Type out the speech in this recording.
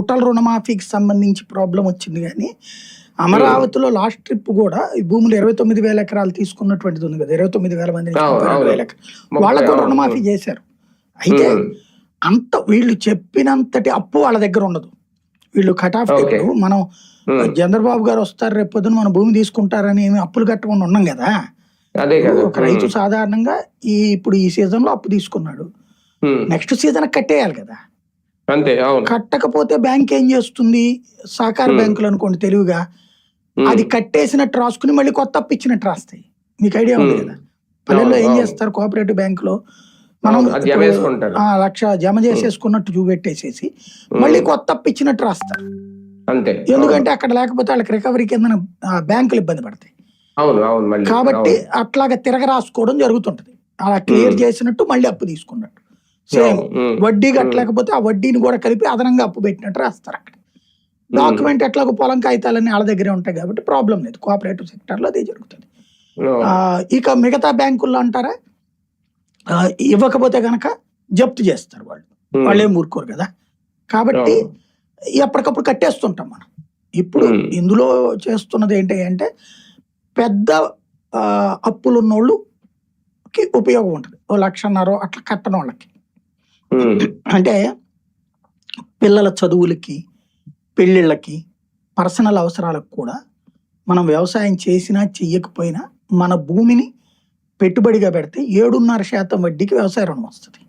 Total రుణమాఫీకి సంబంధించి problem వచ్చింది కానీ అమరావతిలో లాస్ట్ ట్రిప్ కూడా ఈ భూములు 29,000 ఎకరాలు తీసుకున్నటువంటిది ఉంది కదా, 29,000 మంది నుంచి 32,000 ఎకరాలు వాళ్ళకు కూడా రుణమాఫీ చేశారు. అయితే అంత వీళ్ళు చెప్పినంతటి అప్పు వాళ్ళ దగ్గర ఉండదు. వీళ్ళు కట్ ఆఫ్ మనం చంద్రబాబు గారు వస్తారు రేపు పొద్దున మన భూమి తీసుకుంటారని ఏమి అప్పులు కట్టకుండా ఉన్నాం కదా. ఒక రైతు సాధారణంగా ఇప్పుడు ఈ సీజన్ లో అప్పు తీసుకున్నాడు, నెక్స్ట్ సీజన్ కట్టేయాలి కదా. కట్టకపోతే బ్యాంక్ ఏం చేస్తుంది, సహకార బ్యాంకులు అనుకోండి తెలివిగా అది కట్టేసినట్టు రాసుకుని మళ్ళీ కొత్త అప్పు ఇచ్చినట్టు రాస్తాయి. మీకు ఐడియా ఉంది కదా, పల్లెల్లో ఏం చేస్తారు కోఆపరేటివ్ బ్యాంకులో మనం 1,00,000 జమ చేసేసుకున్నట్టు చూపెట్టేసేసి మళ్ళీ కొత్త అప్పు ఇచ్చినట్టు రాస్తారు. ఎందుకంటే అక్కడ లేకపోతే వాళ్ళకి రికవరీ కింద బ్యాంకులు ఇబ్బంది పడతాయి కాబట్టి అట్లాగా తిరగ రాసుకోవడం జరుగుతుంటది. అలా క్లియర్ చేసినట్టు మళ్ళీ అప్పు తీసుకున్నట్టు సేమ్ వడ్డీ కట్టలేకపోతే ఆ వడ్డీని కూడా కలిపి అదనంగా అప్పు పెట్టినట్టు రాస్తారు. అక్కడ డాక్యుమెంట్ ఎట్లాగో పొలం కాగితాలన్నీ వాళ్ళ దగ్గరే ఉంటాయి కాబట్టి ప్రాబ్లం లేదు. కోఆపరేటివ్ సెక్టర్ లో అదే జరుగుతుంది. ఇక మిగతా బ్యాంకుల్లో అంటారా ఇవ్వకపోతే గనక జప్తు చేస్తారు వాళ్ళు ఏం ఊరుకోరు కదా. కాబట్టి ఎప్పటికప్పుడు కట్టేస్తుంటాం మనం. ఇప్పుడు ఇందులో చేస్తున్నది ఏంటి అంటే పెద్ద అప్పులు ఉన్నోళ్ళకి ఉపయోగం ఉంటుంది. 1,00,000 అట్లా కట్టని వాళ్ళకి అంటే పిల్లల చదువులకి పెళ్ళిళ్ళకి పర్సనల్ అవసరాలకు కూడా మనం వ్యవసాయం చేసినా చెయ్యకపోయినా మన భూమిని పెట్టుబడిగా పెడితే 7.5% వడ్డీకి వ్యవసాయ రుణం వస్తుంది.